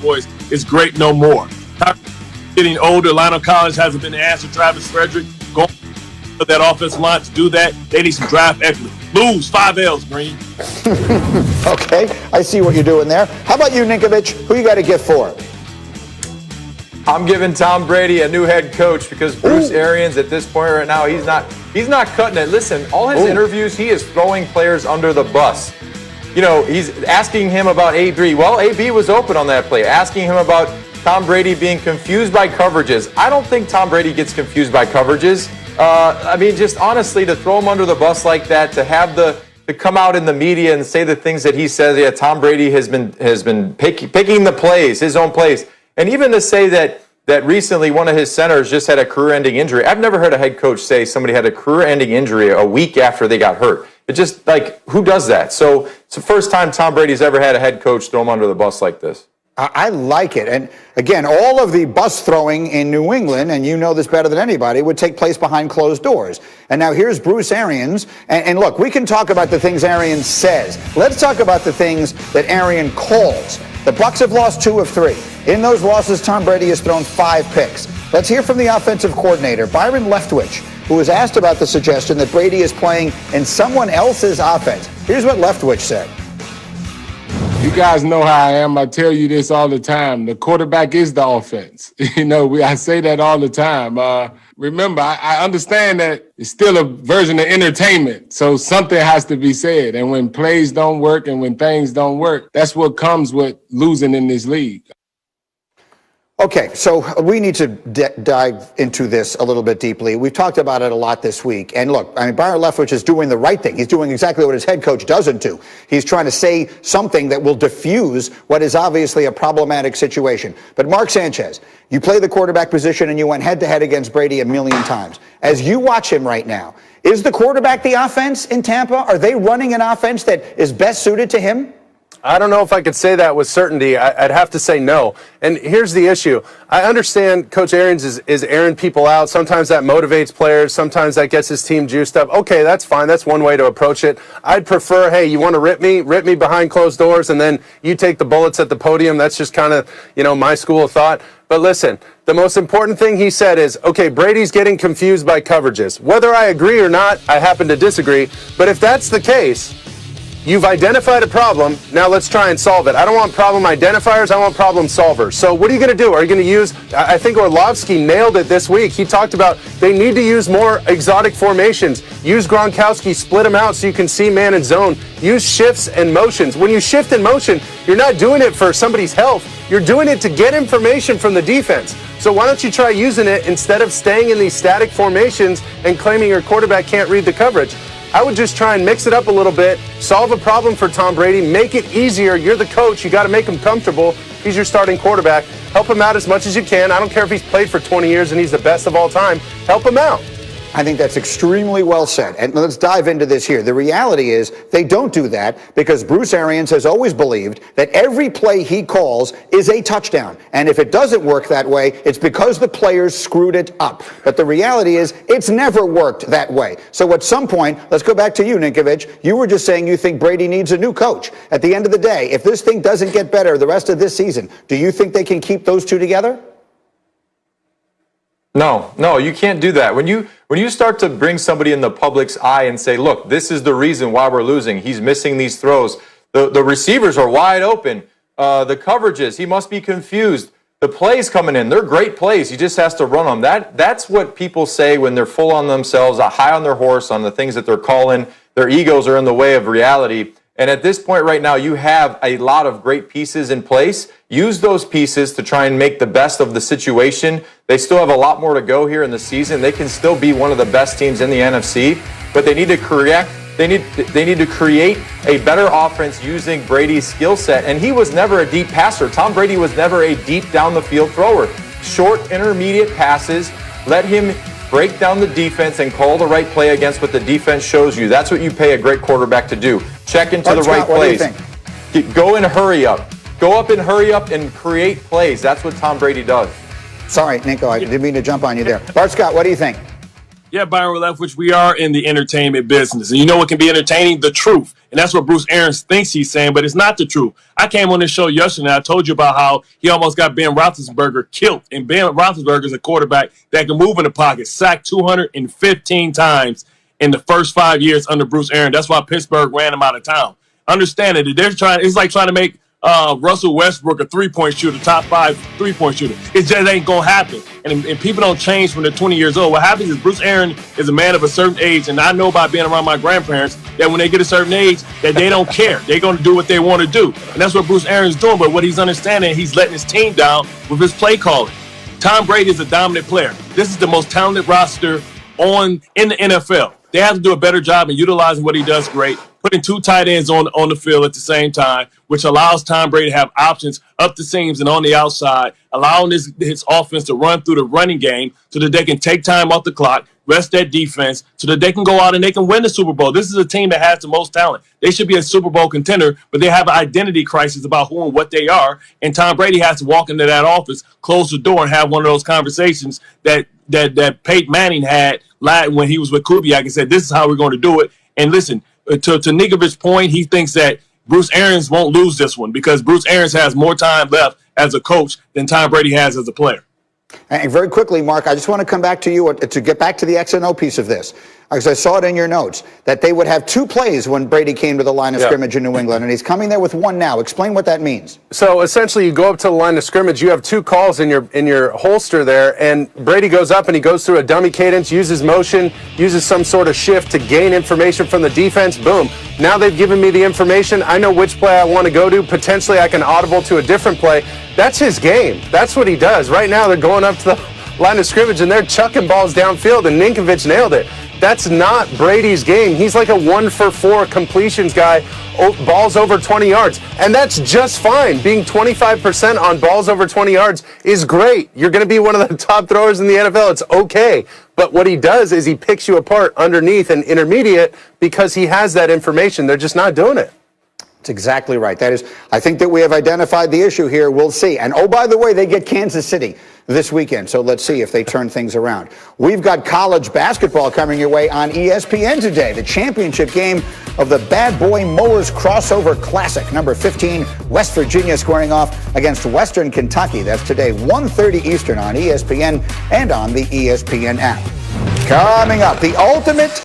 Boys is great no more. Getting older, Lionel Collins hasn't been the answer. Travis Frederick going to that offensive line to do that. They need some draft equity. Lose 5 L's, Green. Okay, I see what you're doing there. How about you, Ninkovich? Who you got a gift for? I'm giving Tom Brady a new head coach because Bruce Arians at this point right now, he's not cutting it. Listen, all his interviews, he is throwing players under the bus. You know, he's asking him about AB. Well, AB was open on that play. Asking him about Tom Brady being confused by coverages. I don't think Tom Brady gets confused by coverages. I mean, just honestly, to throw him under the bus like that, to come out in the media and say the things that he says. Yeah, Tom Brady has been picking the plays, his own plays, and even to say that recently one of his centers just had a career-ending injury. I've never heard a head coach say somebody had a career-ending injury a week after they got hurt. It just, like, who does that? So it's the first time Tom Brady's ever had a head coach throw him under the bus like this. I like it. And again, all of the bus throwing in New England, and you know this better than anybody, would take place behind closed doors. And now here's Bruce Arians. And look, we can talk about the things Arians says. Let's talk about the things that Arians calls. The Bucs have lost 2 of 3. In those losses, Tom Brady has thrown 5 picks. Let's hear from the offensive coordinator, Byron Leftwich, who was asked about the suggestion that Brady is playing in someone else's offense. Here's what Leftwich said. You guys know how I am. I tell you this all the time. The quarterback is the offense. You know, I say that all the time. Remember, I understand that it's still a version of entertainment, so something has to be said. And when plays don't work and when things don't work, that's what comes with losing in this league. Okay, so we need to dive into this a little bit deeply. We've talked about it a lot this week. And look, I mean, Byron Leftwich is doing the right thing. He's doing exactly what his head coach doesn't do. He's trying to say something that will diffuse what is obviously a problematic situation. But Mark Sanchez, you play the quarterback position and you went head-to-head against Brady a million times. As you watch him right now, is the quarterback the offense in Tampa? Are they running an offense that is best suited to him? I don't know if I could say that with certainty. I'd have to say no. And here's the issue. I understand Coach Arians is airing people out. Sometimes that motivates players. Sometimes that gets his team juiced up. Okay, that's fine. That's one way to approach it. I'd prefer, hey, you want to rip me behind closed doors, and then you take the bullets at the podium. That's just kind of, my school of thought. But listen, the most important thing he said is, okay, Brady's getting confused by coverages. Whether I agree or not, I happen to disagree. But if that's the case, you've identified a problem. Now let's try and solve it. I don't want problem identifiers. I want problem solvers. So what are you going to do? Are you going to use, I think Orlovsky nailed it this week. He talked about they need to use more exotic formations. Use Gronkowski, split them out so you can see man and zone. Use shifts and motions. When you shift in motion, you're not doing it for somebody's health. You're doing it to get information from the defense. So why don't you try using it instead of staying in these static formations and claiming your quarterback can't read the coverage? I would just try and mix it up a little bit, solve a problem for Tom Brady, make it easier. You're the coach. You got to make him comfortable. He's your starting quarterback. Help him out as much as you can. I don't care if he's played for 20 years and he's the best of all time. Help him out. I think that's extremely well said. And let's dive into this here. The reality is they don't do that because Bruce Arians has always believed that every play he calls is a touchdown. And if it doesn't work that way, it's because the players screwed it up. But the reality is it's never worked that way. So at some point, let's go back to you, Ninkovich. You were just saying you think Brady needs a new coach. At the end of the day, if this thing doesn't get better the rest of this season, do you think they can keep those two together? No, you can't do that. When you start to bring somebody in the public's eye and say, look, this is the reason why we're losing. He's missing these throws. The receivers are wide open. The coverages, he must be confused. The plays coming in, they're great plays. He just has to run them. That's what people say when they're full on themselves, high on their horse, on the things that they're calling. Their egos are in the way of reality. And at this point right now, you have a lot of great pieces in place. Use those pieces to try and make the best of the situation. They still have a lot more to go here in the season. They can still be one of the best teams in the NFC, but they need to They need to create a better offense using Brady's skill set. And he was never a deep passer. Tom Brady was never a deep down the field thrower. Short, intermediate passes. Let him break down the defense and call the right play against what the defense shows you. That's what you pay a great quarterback to do. Check into the right plays. Go and hurry up. Go up and hurry up and create plays. That's what Tom Brady does. Sorry, Nico, I didn't mean to jump on you there. Bart Scott, what do you think? Yeah, Byron Leftwich, we are in the entertainment business. And you know what can be entertaining? The truth. And that's what Bruce Arians thinks he's saying, but it's not the truth. I came on this show yesterday and I told you about how he almost got Ben Roethlisberger killed. And Ben Roethlisberger is a quarterback that can move in the pocket, sacked 215 times in the first 5 years under Bruce Arians. That's why Pittsburgh ran him out of town. Understand it. They're trying. It's like trying to make Russell Westbrook a three-point shooter, top 5 three-point shooter. It just ain't going to happen. And people don't change when they're 20 years old. What happens is Bruce Arians is a man of a certain age, and I know by being around my grandparents that when they get a certain age, that they don't care. They're going to do what they want to do. And that's what Bruce Arians is doing. But what he's understanding, he's letting his team down with his play calling. Tom Brady is a dominant player. This is the most talented roster in the NFL. They have to do a better job in utilizing what he does great, putting 2 tight ends on the field at the same time, which allows Tom Brady to have options up the seams and on the outside, allowing his offense to run through the running game so that they can take time off the clock, rest that defense, so that they can go out and they can win the Super Bowl. This is a team that has the most talent. They should be a Super Bowl contender, but they have an identity crisis about who and what they are, and Tom Brady has to walk into that office, close the door, and have one of those conversations that Peyton Manning had when he was with Kubiak and said, this is how we're going to do it. And listen, to Nikovic's point, he thinks that Bruce Arians won't lose this one because Bruce Arians has more time left as a coach than Tom Brady has as a player. And very quickly, Mark, I just want to come back to you to get back to the X and O piece of this. Because I saw it in your notes that they would have 2 plays when Brady came to the line of scrimmage in New England, and he's coming there with 1 now. Explain what that means. So essentially, you go up to the line of scrimmage. You have 2 calls in your holster there, and Brady goes up and he goes through a dummy cadence, uses motion, uses some sort of shift to gain information from the defense. Boom. Now they've given me the information. I know which play I want to go to. Potentially, I can audible to a different play. That's his game. That's what he does. Right now, they're going up to the line of scrimmage and they're chucking balls downfield, and Ninkovich nailed it. That's not Brady's game. He's like a 1-for-4 completions guy, balls over 20 yards. And that's just fine. Being 25% on balls over 20 yards is great. You're going to be one of the top throwers in the NFL. It's okay. But what he does is he picks you apart underneath and intermediate because he has that information. They're just not doing it. That's exactly right. That is, I think that we have identified the issue here. We'll see. And oh, by the way, they get Kansas City this weekend. So let's see if they turn things around. We've got college basketball coming your way on ESPN today. The championship game of the Bad Boy Mowers Crossover Classic. Number 15, West Virginia squaring off against Western Kentucky. That's today, 1:30 Eastern on ESPN and on the ESPN app. Coming up, the ultimate